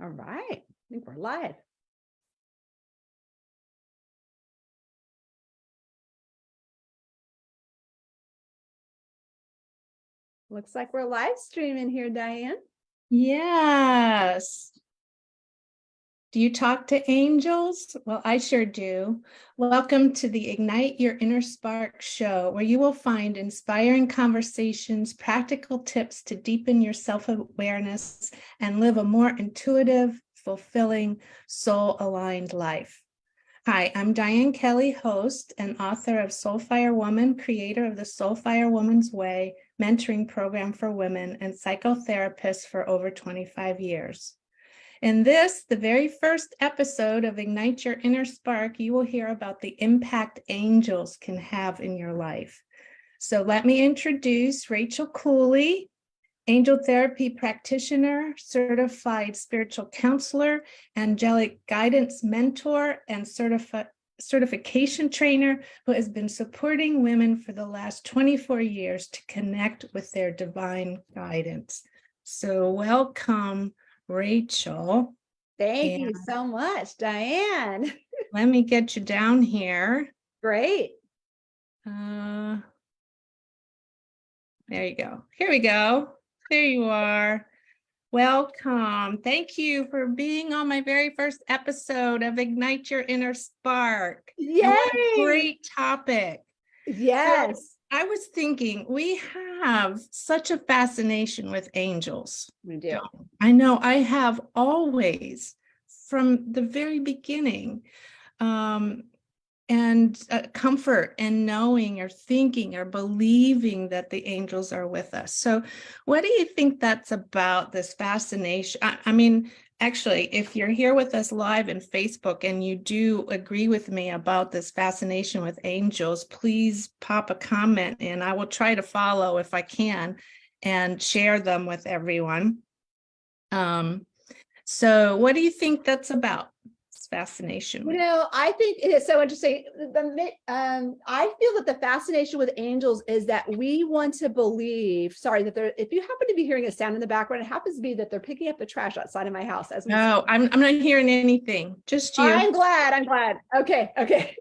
All right. I think we're live. Looks like we're live streaming here, Diane. Yes. Do you talk to angels? Well, I sure do. Welcome to the Ignite Your Inner Spark show, where you will find inspiring conversations, practical tips to deepen your self-awareness and live a more intuitive, fulfilling, soul-aligned life. Hi, I'm Diane Kelly, host and author of Soulfire Woman, creator of the Soulfire Woman's Way mentoring program for women, and psychotherapist for over 25 years. In this, the very first episode of Ignite Your Inner Spark, you will hear about the impact angels can have in your life. So let me introduce Rachel Cooley, angel therapy practitioner, certified spiritual counselor, angelic guidance mentor, and certification trainer who has been supporting women for the last 24 years to connect with their divine guidance. So welcome, Rachel. Thank you so much, Diane. Let me get you down here. Great. There you go. Here we go. There you are. Welcome. Thank you for being on my very first episode of Ignite Your Inner Spark. Yay! And what a great topic. Yes. So I was thinking, we have such a fascination with angels. We do. I know I have always, from the very beginning. And comfort in knowing or thinking or believing that the angels are with us. So what do you think that's about, this fascination? I mean, actually, if you're here with us live in Facebook and you do agree with me about this fascination with angels, please pop a comment and I will try to follow if I can and share them with everyone. So what do you think that's about? Fascination. I think it is so interesting. I feel that the fascination with angels is that we want to believe. Sorry, that if you happen to be hearing a sound in the background, it happens to be that they're picking up the trash outside of my house. No, I'm not hearing anything. Just you. I'm glad. Okay.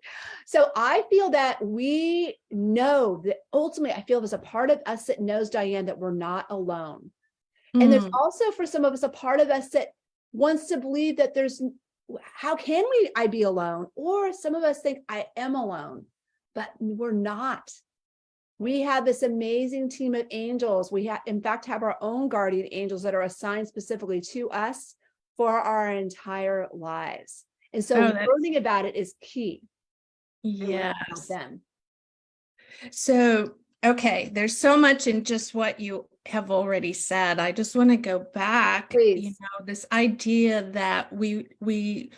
So I feel that we know that ultimately, I feel there's a part of us that knows, Diane, that we're not alone. And there's also for some of us a part of us that wants to believe that how can I be alone? Or some of us think I am alone, but we're not. We have this amazing team of angels. We in fact, have our own guardian angels that are assigned specifically to us for our entire lives. And so learning about it is key. Yes. Them. So, okay, there's so much in just what you have already said. I just want to go back. Please. This idea that we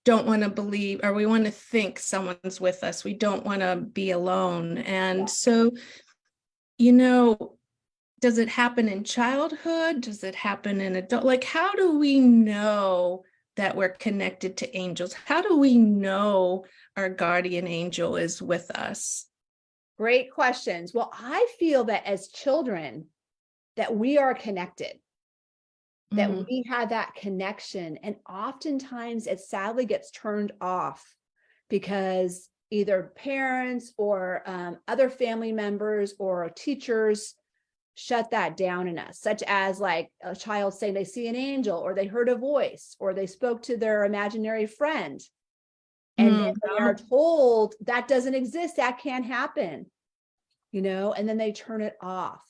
don't want to believe, or we want to think someone's with us. We don't want to be alone. And so, does it happen in childhood? Does it happen in adult? Like, how do we know that we're connected to angels? How do we know our guardian angel is with us? Great questions. Well, I feel that as children, that we are connected, that we have that connection. And oftentimes it sadly gets turned off because either parents or other family members or teachers shut that down in us, such as like a child saying they see an angel, or they heard a voice, or they spoke to their imaginary friend. And then they are told that doesn't exist, that can't happen, and then they turn it off.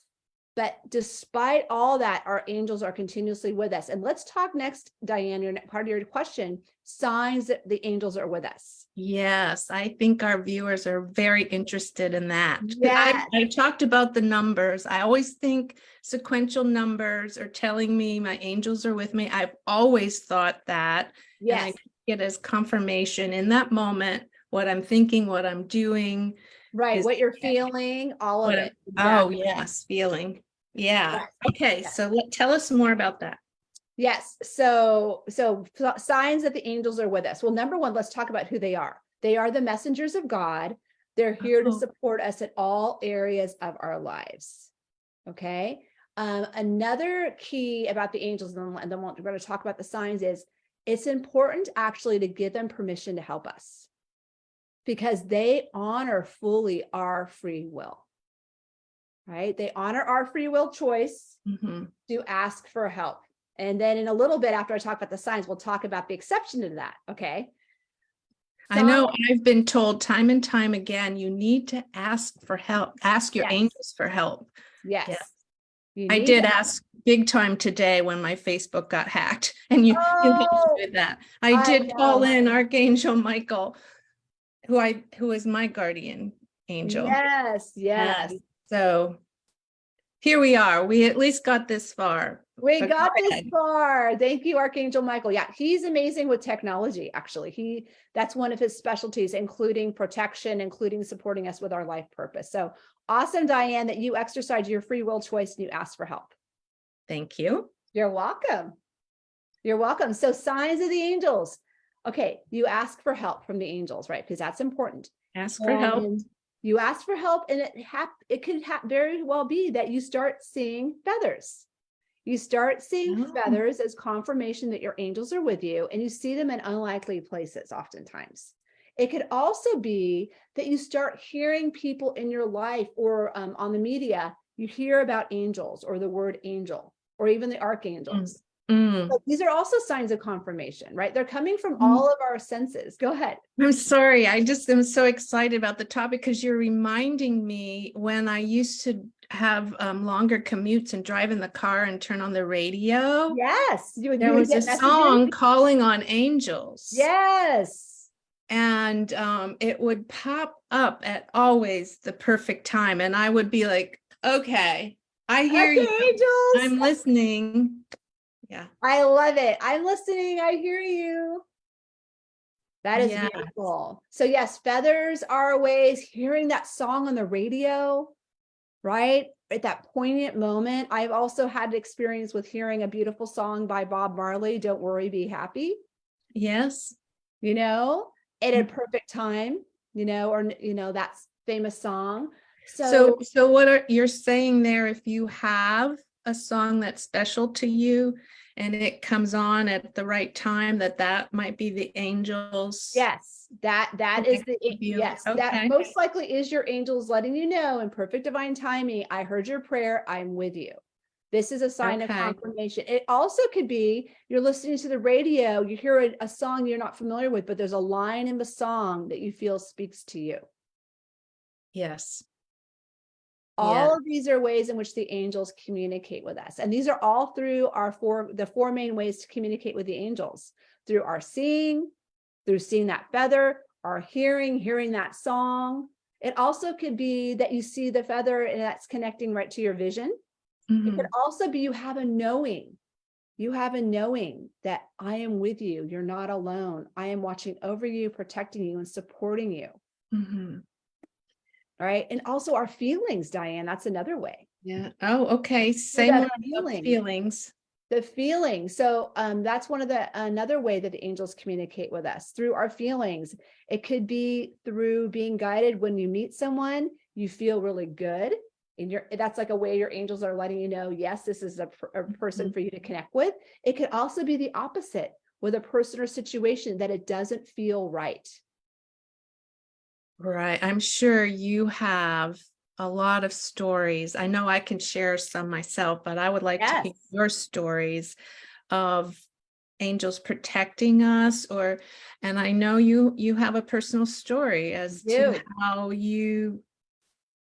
But despite all that, our angels are continuously with us. And let's talk next, Diane, part of your question, signs that the angels are with us. Yes, I think our viewers are very interested in that. Yes. I talked about the numbers. I always think sequential numbers are telling me my angels are with me. I've always thought that. Yes. And I take it as confirmation in that moment, what I'm thinking, what I'm doing. Right, what you're feeling, all of it. Exactly. Oh, yes, feeling. Yeah. Yes. Okay, yes. So tell us more about that. Yes, so signs that the angels are with us. Well, number one, let's talk about who they are. They are the messengers of God. They're here to support us at all areas of our lives. Okay, Another key about the angels, and then we're going to talk about the signs, is it's important actually to give them permission to help us, because they honor fully our free will, right? They honor our free will choice to ask for help. And then in a little bit, after I talk about the signs, we'll talk about the exception to that, okay? I know I've been told time and time again, you need to ask for help, ask your angels for help. Yes. Yeah. I did ask big time today when my Facebook got hacked, and you did that. I did call in Archangel Michael, who is my guardian angel. Yes. And so here we are. We at least got this far. We got this far. Thank you, Archangel Michael. Yeah, he's amazing with technology, actually. That's one of his specialties, including protection, including supporting us with our life purpose. So awesome, Diane, that you exercise your free will choice and you ask for help. Thank you. You're welcome. You're welcome. So signs of the angels. Okay, you ask for help from the angels, right? Because that's important. Ask for help. You ask for help, and it could very well be that you start seeing feathers. You start seeing feathers as confirmation that your angels are with you, and you see them in unlikely places oftentimes. It could also be that you start hearing people in your life or on the media, you hear about angels or the word angel or even the archangels. But these are also signs of confirmation, right? They're coming from all of our senses. Go ahead. I'm sorry. I just am so excited about the topic because you're reminding me when I used to have longer commutes and drive in the car and turn on the radio. Yes. There was a song calling on angels. Yes. And it would pop up at always the perfect time. And I would be like, okay, I hear you. Angels. I'm listening. Yeah. I love it. I'm listening. I hear you. That is beautiful. So yes, feathers are ways, hearing that song on the radio, right? At that poignant moment. I've also had experience with hearing a beautiful song by Bob Marley, Don't Worry, Be Happy. Yes. At a perfect time, or, that famous song. So what you're saying there, if you have a song that's special to you and it comes on at the right time, that might be the angels. Yes, that is Okay. That most likely is your angels letting you know in perfect divine timing, I heard your prayer, I'm with you. This is a sign of confirmation. It also could be you're listening to the radio, you hear a song you're not familiar with, but there's a line in the song that you feel speaks to you. Yes. All of these are ways in which the angels communicate with us. And these are all through the four main ways to communicate with the angels: through our seeing, through seeing that feather, our hearing that song. It also could be that you see the feather and that's connecting right to your vision. It could also be you have a knowing. You have a knowing that I am with you. You're not alone. I am watching over you, protecting you, and supporting you. Right. And also our feelings, Diane, that's another way. Yeah. Oh, okay. Same with feelings. The feelings. So that's another way that the angels communicate with us, through our feelings. It could be through being guided when you meet someone, you feel really good. And that's like a way your angels are letting you know, yes, this is a person for you to connect with. It could also be the opposite with a person or situation that it doesn't feel right. Right. I'm sure you have a lot of stories. I know I can share some myself, but I would like to hear your stories of angels protecting us, and I know you have a personal story as to how you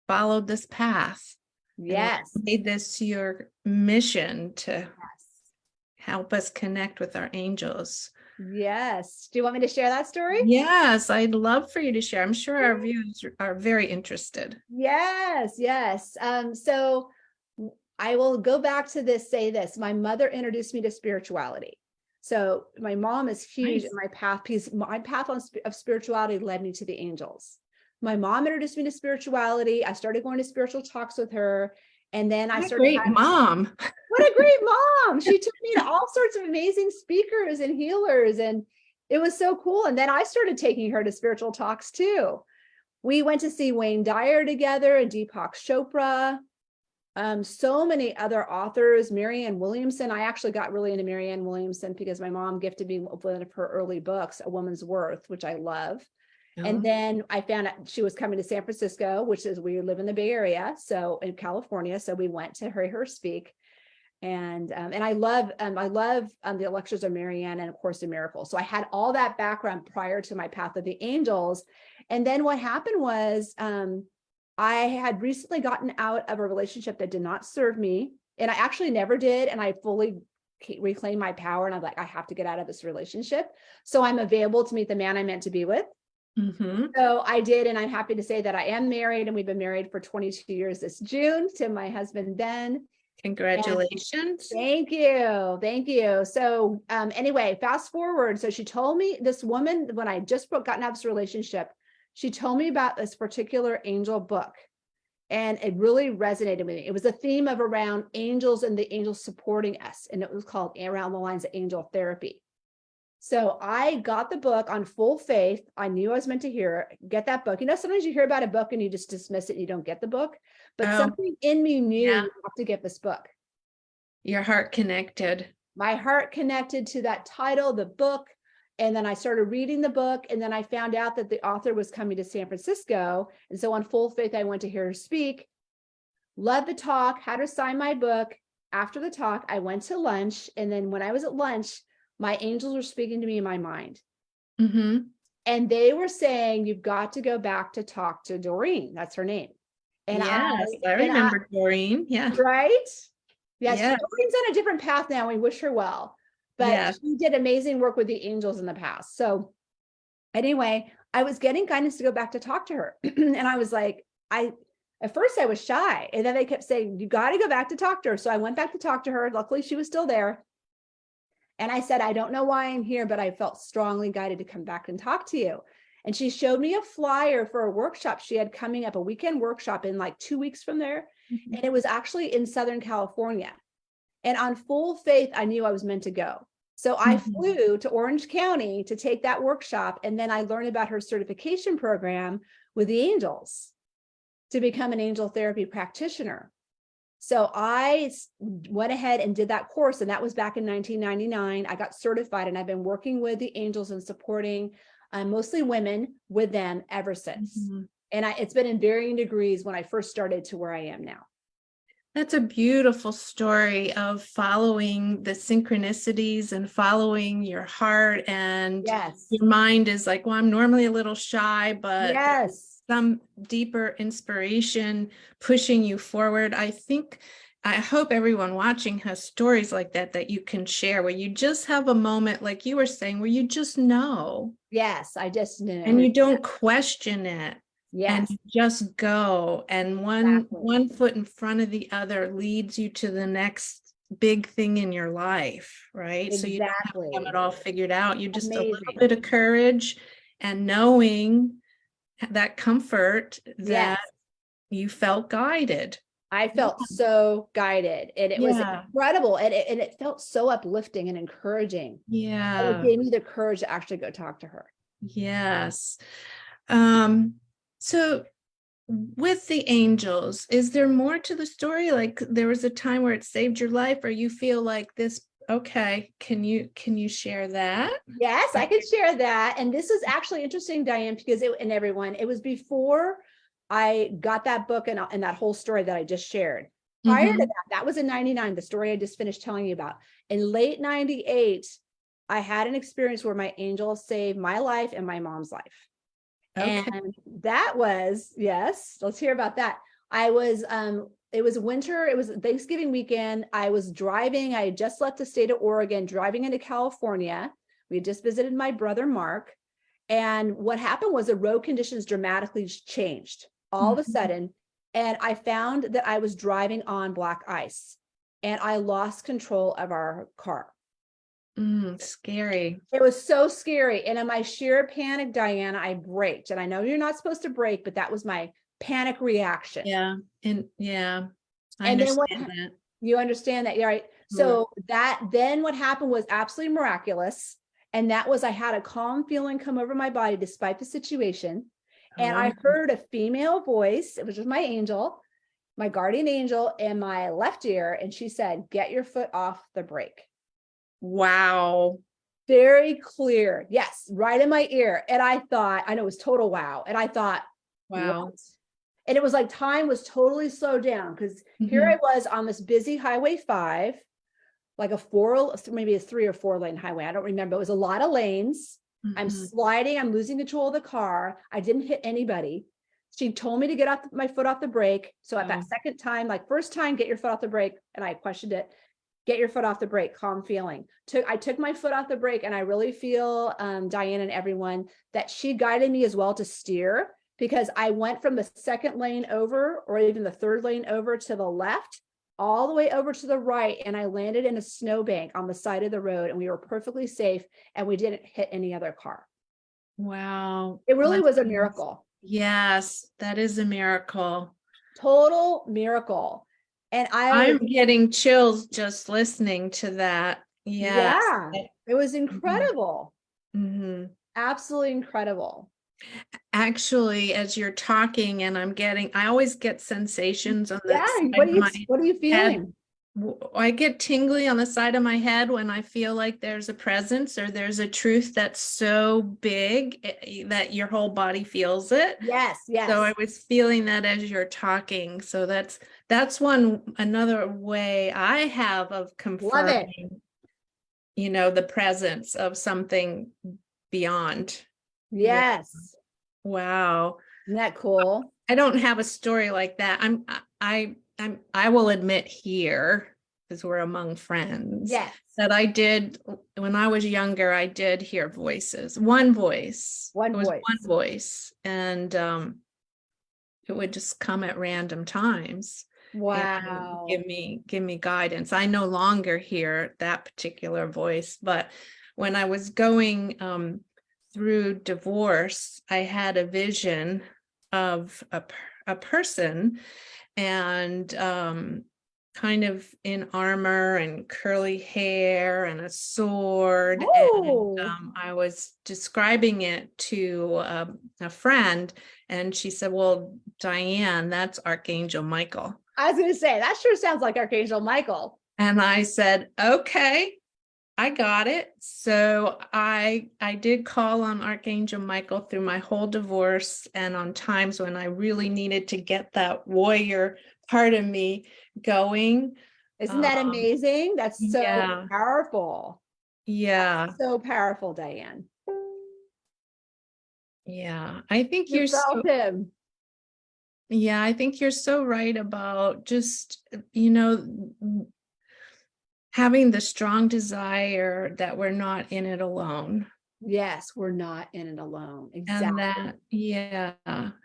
followed this path. Yes. And made this your mission to help us connect with our angels. Yes. Do you want me to share that story? Yes, I'd love for you to share. I'm sure our viewers are very interested. Yes. So I will go back to say this. My mother introduced me to spirituality. So my mom is huge in my path, because my path of spirituality led me to the angels. My mom introduced me to spirituality. I started going to spiritual talks with her. And then I started. Great mom. What a great mom. She took me to all sorts of amazing speakers and healers, and it was so cool. And then I started taking her to spiritual talks too. We went to see Wayne Dyer together and Deepak Chopra. So many other authors, Marianne Williamson. I actually got really into Marianne Williamson because my mom gifted me one of her early books, A Woman's Worth, which I love. And then I found out she was coming to San Francisco, which is, we live in the Bay Area, so in California. So we went to hear her speak. And I love the lectures of Marianne and of Course in Miracles. So I had all that background prior to my Path of the Angels. And then what happened was I had recently gotten out of a relationship that did not serve me. And I actually never did. And I fully reclaimed my power. And I'm like, I have to get out of this relationship. So I'm available to meet the man I'm meant to be with. So I did. And I'm happy to say that I am married, and we've been married for 22 years this June to my husband, Ben. Congratulations. Thank you. Thank you. So anyway, fast forward. So she told me, this woman, when I just gotten out of this relationship, she told me about this particular angel book, and it really resonated with me. It was a theme of around angels and the angels supporting us. And it was called Around the Lines of Angel Therapy. So I got the book on full faith. I knew I was meant to get that book. You know, sometimes you hear about a book and you just dismiss it. And you don't get the book, but something in me knew you have to get this book. Your heart connected. My heart connected to that title, the book. And then I started reading the book. And then I found out that the author was coming to San Francisco. And so on full faith, I went to hear her speak. Loved the talk, had her sign my book. After the talk, I went to lunch. And then when I was at lunch, my angels were speaking to me in my mind. And they were saying, you've got to go back to talk to Doreen. That's her name. And yes, I remember Doreen. Yeah. Right? Yes. Doreen's on a different path now. We wish her well. But she did amazing work with the angels in the past. So anyway, I was getting guidance to go back to talk to her. And I was like, at first I was shy. And then they kept saying, you got to go back to talk to her. So I went back to talk to her. Luckily, she was still there. And I said, I don't know why I'm here, but I felt strongly guided to come back and talk to you. And she showed me a flyer for a workshop she had coming up, a weekend workshop in like 2 weeks from there. And it was actually in Southern California. And on full faith, I knew I was meant to go. So I flew to Orange County to take that workshop. And then I learned about her certification program with the angels to become an angel therapy practitioner. So I went ahead and did that course. And that was back in 1999. I got certified, and I've been working with the angels and supporting mostly women with them ever since. And it's been in varying degrees when I first started to where I am now. That's a beautiful story of following the synchronicities and following your heart. And your mind is like, well, I'm normally a little shy, but some deeper inspiration pushing you forward. I hope everyone watching has stories like that you can share, where you just have a moment, like you were saying, where you just know. Yes, I just knew. And you don't question it. And you just go. And one foot in front of the other leads you to the next big thing in your life, right? So you don't have to have it all figured out. You just a little bit of courage and knowing that comfort that you felt guided. I felt so guided, and it was incredible. And it felt so uplifting and encouraging. And it gave me the courage to actually go talk to her. Yes. So with the angels, is there more to the story? Like there was a time where it saved your life, or you feel like this? Okay. Can you share that? Yes, I can share that. And this is actually interesting, Diane, because it was before I got that book and that whole story that I just shared. Prior to that was in 99, the story I just finished telling you about. In late 98, I had an experience where my angel saved my life and my mom's life. And that was, let's hear about that. It was winter. It was Thanksgiving weekend. I was driving. I had just left the state of Oregon, driving into California. We had just visited my brother, Mark. And what happened was the road conditions dramatically changed all of a sudden. And I found that I was driving on black ice, and I lost control of our car. Scary. It was so scary. And in my sheer panic, Diana, I braked. And I know you're not supposed to brake, but that was my panic reaction. I understand that. You understand that, right? So then what happened was absolutely miraculous. And that was, I had a calm feeling come over my body despite the situation. And I heard a female voice. It was just my angel. my guardian angel in my left ear, and she said, get your foot off the brake. Wow. Very clear. Yes, right in my ear. And I thought, I know it was total wow. And I thought, Wow. what? And it was like time was totally slowed down because here I was on this busy Highway 5, like maybe a 3 or 4 lane highway. I don't remember. It was a lot of lanes. I'm sliding. I'm losing control of the car. I didn't hit anybody. She told me to get my foot off the brake. So at that second time, like first time, get your foot off the brake. And I questioned it. Get your foot off the brake, calm feeling. I took my foot off the brake, and I really feel, Diane and everyone, that she guided me as well to steer, because I went from the second lane over, or even the third lane over to the left, all the way over to the right. And I landed in a snowbank on the side of the road, and we were perfectly safe, and we didn't hit any other car. Wow. It really was a miracle. Yes, that is a miracle. Total miracle. And I'm getting chills just listening to that. Yes. Yeah, it was incredible. Mm-hmm. Absolutely incredible. Actually, as you're talking, and I always get sensations on the side What of my are you feeling? head. I get tingly on the side of my head when I feel like there's a presence or there's a truth that's so big that your whole body feels it. Yes, yes. So I was feeling that as you're talking. So that's another way I have of confirming, the presence of something beyond. Yes. Yeah. Wow. Isn't that cool? I don't have a story like that. I will admit here, because we're among friends, that I did, when I was younger, I did hear voices. One voice. One voice. And it would just come at random times. Wow. Give me guidance. I no longer hear that particular voice, but when I was going through divorce, I had a vision of a person, and kind of in armor and curly hair and a sword. And I was describing it to a friend, and she said, well, Diane, that's Archangel Michael. I was going to say, that sure sounds like Archangel Michael. And I said, okay, I got it. So I did call on Archangel Michael through my whole divorce, and on times when I really needed to get that warrior part of me going. Isn't that amazing? That's so powerful. Yeah. That's so powerful, Diane. Yeah. I think you felt him. Yeah, I think you're so right about just, having the strong desire that we're not in it alone. Yes, we're not in it alone. Exactly.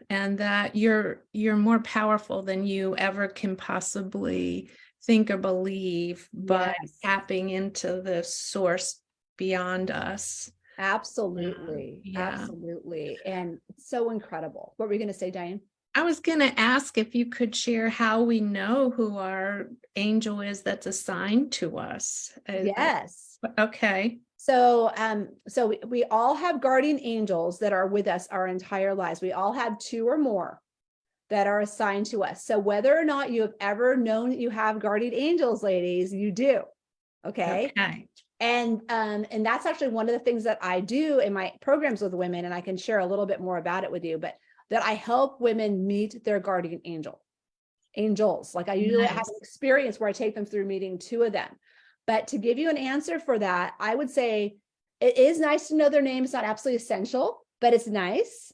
And that you're more powerful than you ever can possibly think or believe by tapping into the source beyond us. Absolutely. Absolutely. And it's so incredible. What were you going to say, Diane? I was going to ask if you could share how we know who our angel is that's assigned to us. Yes. Okay. So we all have guardian angels that are with us our entire lives. We all have 2 or more that are assigned to us. So whether or not you have ever known that you have guardian angels, ladies, you do. Okay. And that's actually one of the things that I do in my programs with women, and I can share a little bit more about it with you, but that I help women meet their guardian angels. Like I usually have an experience where I take them through meeting 2 of them. But to give you an answer for that, I would say it is nice to know their name. It's not absolutely essential, but it's nice.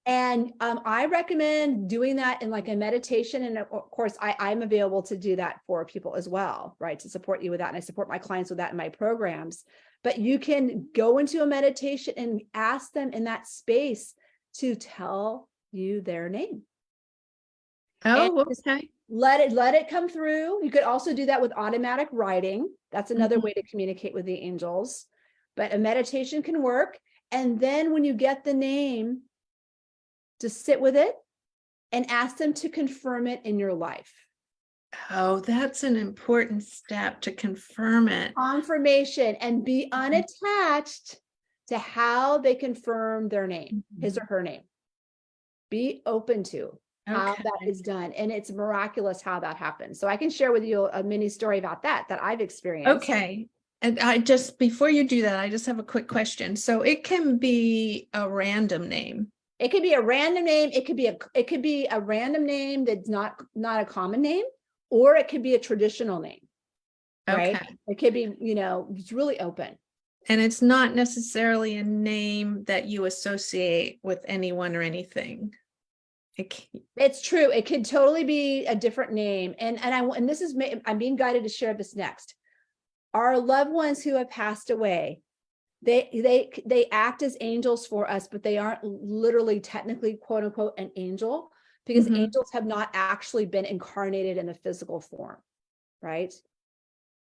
And I recommend doing that in like a meditation. And of course, I'm available to do that for people as well, right? To support you with that. And I support my clients with that in my programs. But you can go into a meditation and ask them in that space to tell you their name. Oh, okay. Let it come through. You could also do that with automatic writing. That's another way to communicate with the angels. But a meditation can work. And then when you get the name, just sit with it and ask them to confirm it in your life. Oh, that's an important step, to confirm it. Confirmation, and be unattached to how they confirm their name, his or her name. Be open to. how Okay. that is done. And it's miraculous how that happens. So I can share with you a mini story about that I've experienced. Okay. And I just, before you do that, I just have a quick question. So it can be a random name. It could be a random name. It could be a random name that's not a common name, or it could be a traditional name, right? Okay. It could be, it's really open. And it's not necessarily a name that you associate with anyone or anything. It's true. It could totally be a different name. And this is, I'm being guided to share this next. Our loved ones who have passed away, they act as angels for us, but they aren't literally technically quote unquote an angel, because angels have not actually been incarnated in a physical form, right?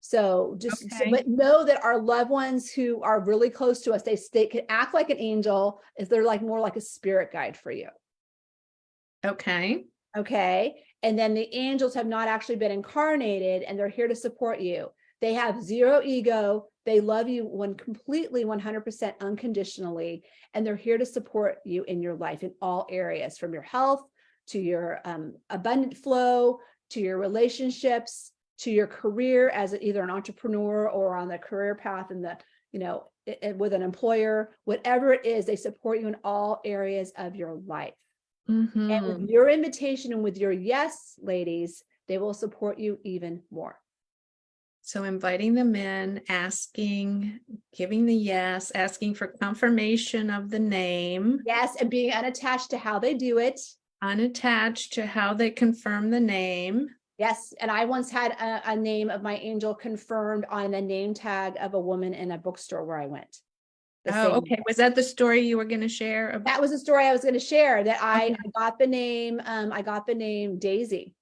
So but know that our loved ones who are really close to us, they can act like an angel, if they're like more like a spirit guide for you. Okay. Okay. And then the angels have not actually been incarnated, and they're here to support you. They have zero ego. They love you completely 100% unconditionally. And they're here to support you in your life in all areas, from your health to your abundant flow, to your relationships, to your career as either an entrepreneur or on the career path and with an employer, whatever it is, they support you in all areas of your life. And with your invitation and with your yes, ladies, they will support you even more. So inviting them in, asking, giving the yes, asking for confirmation of the name. Yes, and being unattached to how they do it. Unattached to how they confirm the name. Yes, and I once had a name of my angel confirmed on a name tag of a woman in a bookstore where I went. Oh, okay. Was that the story you were going to share? That was the story I was going to share, that I got the name, Daisy.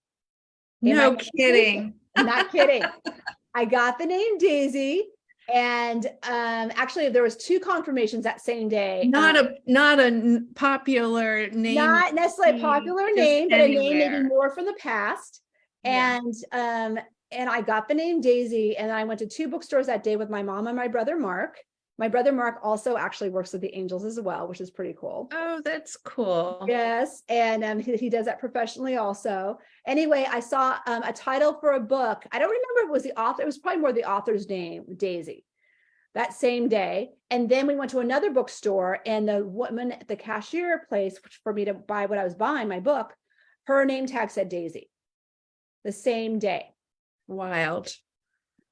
No kidding. I'm not kidding. I got the name Daisy, and actually there was 2 confirmations that same day. Not a popular name. Not necessarily a popular name, but anywhere. a name maybe more from the past. Yeah. And I got the name Daisy, and I went to 2 bookstores that day with my mom and my brother Mark. My brother Mark also actually works with the angels as well, which is pretty cool. Oh, that's cool. Yes, and he does that professionally also. Anyway, I saw a title for a book. I don't remember if it was the author. It was probably more the author's name, Daisy, that same day. And then we went to another bookstore, and the woman at the cashier place for me to buy what I was buying, my book, her name tag said Daisy the same day. Wild.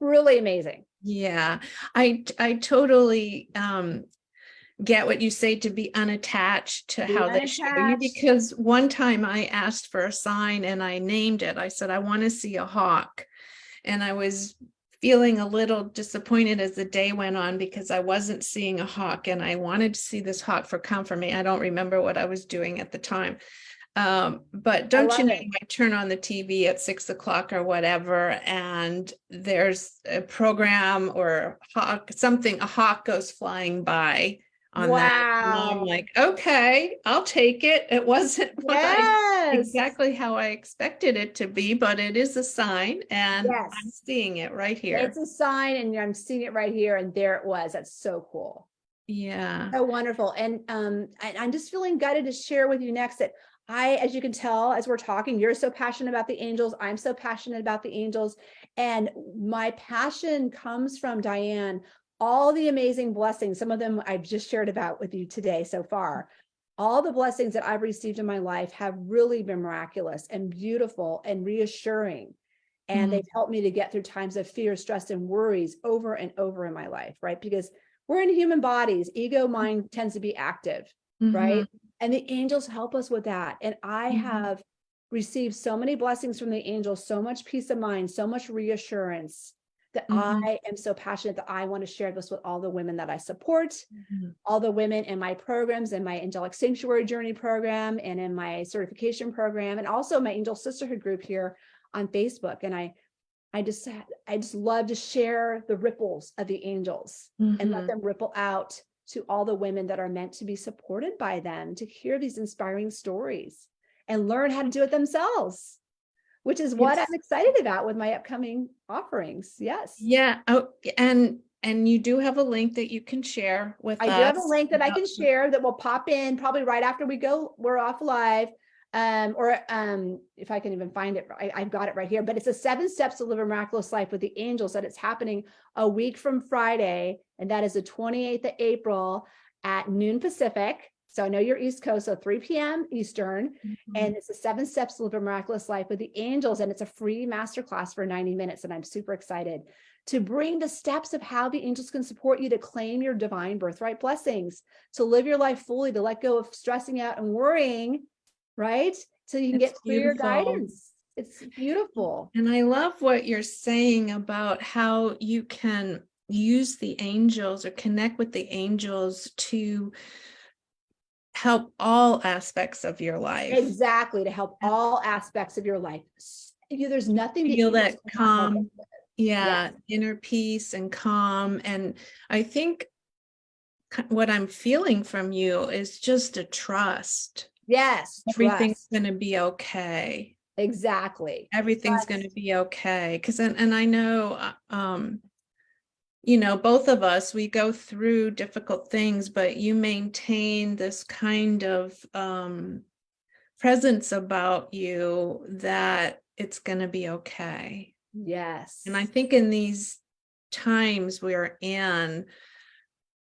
Really amazing. Yeah, I totally get what you say, to be unattached to how they show you, because one time I asked for a sign and I named it. I said, I want to see a hawk. And I was feeling a little disappointed as the day went on, because I wasn't seeing a hawk, and I wanted to see this hawk for confirmation. I don't remember what I was doing at the time. But don't you know, I turn on the TV at 6 o'clock or whatever, and there's a program or a hawk goes flying by on that. And I'm like, okay, I'll take it. It wasn't exactly how I expected it to be, but it is a sign, and I'm seeing it right here. It's a sign, and I'm seeing it right here, and there it was. That's so cool. Yeah. So wonderful. And I'm just feeling guided to share with you next that as you can tell, as we're talking, you're so passionate about the angels. I'm so passionate about the angels. And my passion comes from, Diane, all the amazing blessings. Some of them I've just shared about with you today so far. All the blessings that I've received in my life have really been miraculous and beautiful and reassuring. And they've helped me to get through times of fear, stress, and worries over and over in my life, right? Because we're in human bodies. Ego mind tends to be active, right? And the angels help us with that. And I have received so many blessings from the angels, so much peace of mind, so much reassurance, that I am so passionate that I want to share this with all the women that I support, all the women in my programs, in my Angelic Sanctuary Journey program, and in my certification program, and also my Angel Sisterhood group here on Facebook. And I just love to share the ripples of the angels and let them ripple out to all the women that are meant to be supported by them, to hear these inspiring stories and learn how to do it themselves, which is what I'm excited about with my upcoming offerings. Yes. Yeah. Oh, and you do have a link that you can share with us. I do have a link that I can share that will pop in probably right after we're off live. If I can even find it, I've got it right here, but it's a 7 steps to live a miraculous life with the angels, that it's happening a week from Friday. And that is the 28th of April at noon Pacific. So I know you're East Coast, so 3 p.m. Eastern. And it's the 7 steps to live a miraculous life with the angels. And it's a free masterclass for 90 minutes. And I'm super excited to bring the steps of how the angels can support you to claim your divine birthright blessings, to live your life fully, to let go of stressing out and worrying, right? So you can It's get clear beautiful. guidance. It's beautiful. And I love what you're saying about how you can use the angels or connect with the angels to help all aspects of your life. Exactly, to help all aspects of your life. There's nothing Feel the that angels cannot help us calm, with. yeah, Yes. inner peace and calm. And I think what I'm feeling from you is just a trust. Yes, Everything's trust. going to be okay. Exactly. Everything's going to Trust. be okay. Because, and I know, you know, both of us, we go through difficult things, but you maintain this kind of presence about you that it's going to be okay. Yes. And I think in these times we're in,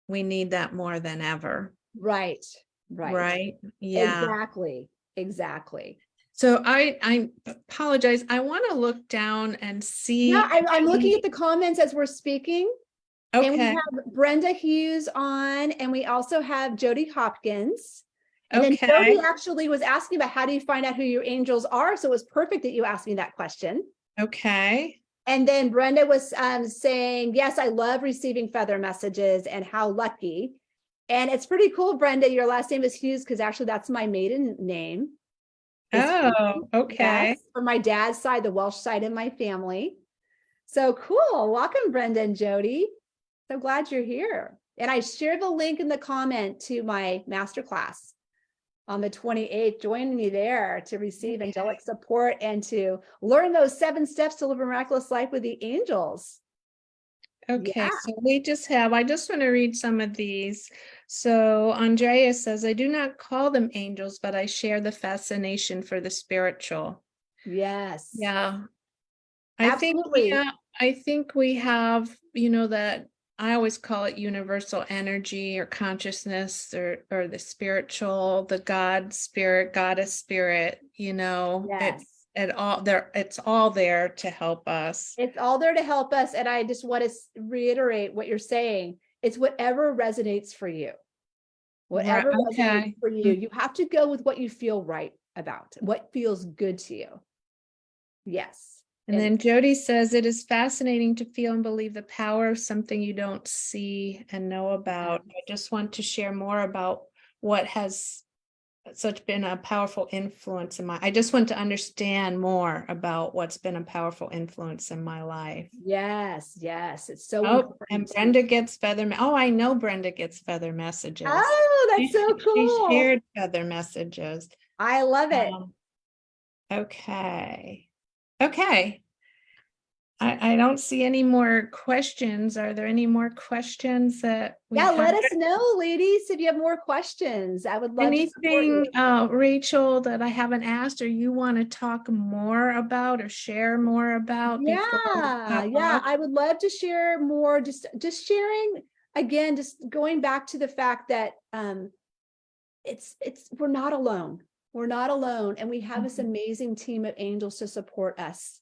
we need that more than ever. Right. Right. Right? Yeah. Exactly. Exactly. So I apologize. I want to look down and see. Yeah, I'm looking at the comments as we're speaking. And we Okay. have Brenda Hughes on, and we also have Jody Hopkins. And then Okay. Jody actually was asking about how do you find out who your angels are? So it was perfect that you asked me that question. Okay. And then Brenda was saying, yes, I love receiving feather messages and how lucky. And it's pretty cool, Brenda. Your last name is Hughes because actually that's my maiden name. Oh, okay. Yes, from my dad's side, the Welsh side of my family. So cool. Welcome, Brenda and Jody. So glad you're here. And I shared the link in the comment to my masterclass on the 28th. Join me there to receive angelic support and to learn those 7 steps to live a miraculous life with the angels. Okay, Yeah. so I just want to read some of these. So Andrea says, I do not call them angels, but I share the fascination for the spiritual. Yes. Yeah. Absolutely. I think we have, you know, that I always call it universal energy or consciousness or the spiritual, the God spirit, goddess spirit, you know, Yes. it's all there to help us. It's all there to help us. And I just want to reiterate what you're saying. It's whatever resonates for you. Right. Whatever resonates Okay. for you. You have to go with what you feel right about, what feels good to you. Yes. And then Jody says, it is fascinating to feel and believe the power of something you don't see and know about. I just want to share more about what has been a powerful influence in I just want to understand more about what's been a powerful influence in my life. Yes, yes. It's so Oh, and important. Brenda gets feather. Oh, I know Brenda gets feather messages. Oh, that's so She cool. shared feather messages. I love it. Okay. Okay. I don't see any more questions. Are there any more questions that we Yeah, have? let us know, ladies, if you have more questions. I would love to support Anything, you. Rachel, that I haven't asked or you want to talk more about or share more about before we hop Yeah, off? I would love to share more. Just sharing again, just going back to the fact that it's we're not alone. We're not alone, and we have this amazing team of angels to support us,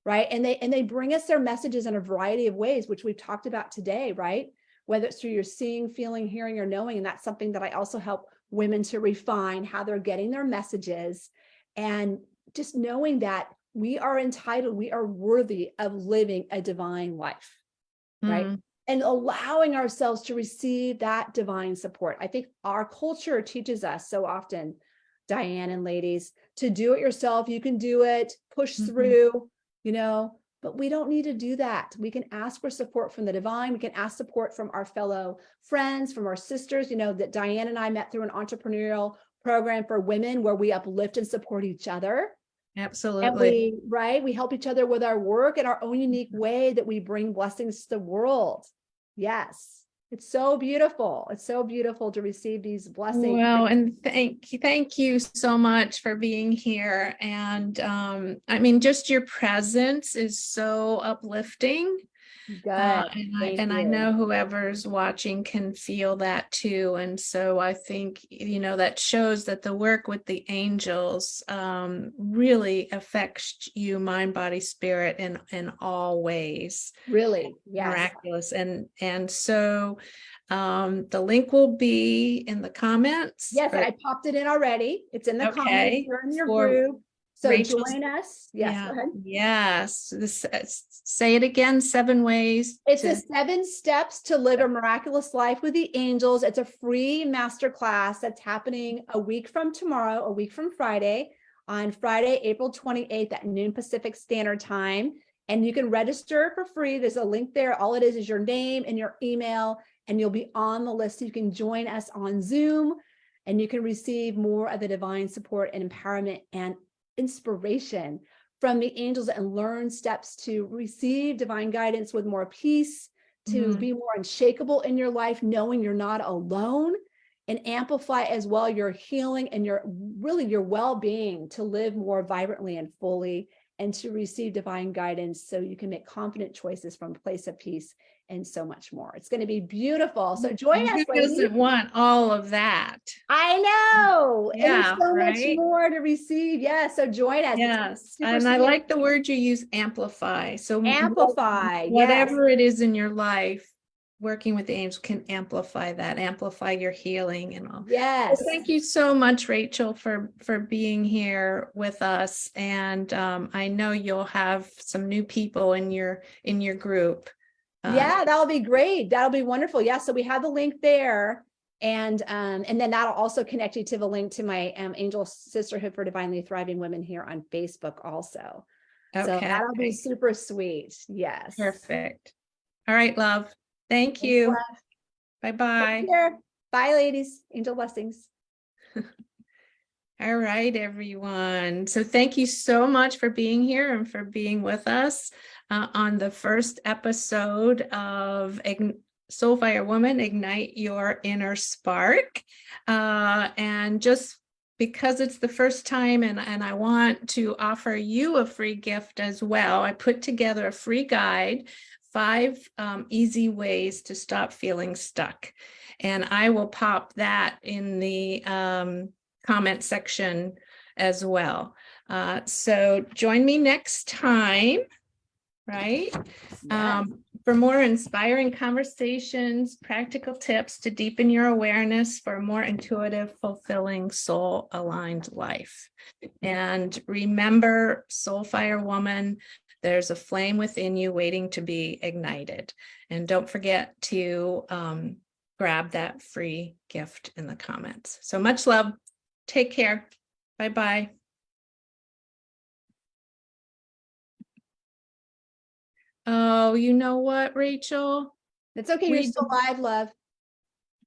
right? And they bring us their messages in a variety of ways, which we've talked about today, right? Whether it's through your seeing, feeling, hearing, or knowing, and that's something that I also help women to refine how they're getting their messages, and just knowing that we are entitled, we are worthy of living a divine life, right? And allowing ourselves to receive that divine support. I think our culture teaches us so often, Diane and ladies, to do it yourself. You can do it, push through, you know, but we don't need to do that. We can ask for support from the divine. We can ask support from our fellow friends, from our sisters, you know, that Diane and I met through an entrepreneurial program for women where we uplift and support each other. Absolutely. And we help each other with our work in our own unique way that we bring blessings to the world. Yes. It's so beautiful. It's so beautiful to receive these blessings. Well, and thank you so much for being here. And I mean, just your presence is so uplifting. Good. And Thank I you. know whoever's watching can feel that too. And so I think, that shows that the work with the angels really affects you, mind, body, spirit in all ways. Really. Yes. Miraculous. And so the link will be in the comments. Yes, I popped it in already. It's in the comments. Okay. You're in your For group. So Rachel's. join us. Yes, Yeah. go ahead. Yes. Say it again, 7 ways. It's the 7 steps to live a miraculous life with the angels. It's a free masterclass that's happening a week from tomorrow, a week from Friday, on Friday, April 28th at noon Pacific Standard Time. And you can register for free. There's a link there. All it is your name and your email, and you'll be on the list. So you can join us on Zoom, and you can receive more of the divine support and empowerment and inspiration from the angels and learn steps to receive divine guidance with more peace, to be more unshakable in your life, knowing you're not alone, and amplify as well your healing and your well-being to live more vibrantly and fully, and to receive divine guidance so you can make confident choices from a place of peace and so much more. It's going to be beautiful. So join us, Who ladies. doesn't want all of that? I know. And there's Yeah, so much right? more to receive. Yeah. So join us. Yes. Super And I sweet. like the word you use, amplify. So Amplify. Yes. whatever it is in your life, working with the angels can amplify that, amplify your healing and all. Yes. Well, thank you so much, Rachel, for being here with us. And I know you'll have some new people in your group. Yeah, that'll be great. That'll be wonderful. Yeah. So we have the link there. And then that'll also connect you to the link to my Angel Sisterhood for Divinely Thriving Women here on Facebook also. So that'll be super sweet. Yes. Perfect. All right, love. Thank you. Bye-bye. Bye, ladies. Angel blessings. All right, everyone. So thank you so much for being here and for being with us on the first episode of Soulfire Woman, Ignite Your Inner Spark. And just because it's the first time and I want to offer you a free gift as well, I put together a free guide, 5 easy ways to stop feeling stuck. And I will pop that in the comment section as well. So join me next time, right? Yes. For more inspiring conversations, practical tips to deepen your awareness for a more intuitive, fulfilling, soul-aligned life. And remember, Soulfire Woman, there's a flame within you waiting to be ignited. And don't forget to grab that free gift in the comments. So much love. Take care. Bye-bye. Oh, you know what, Rachel? It's okay. You're still alive, love.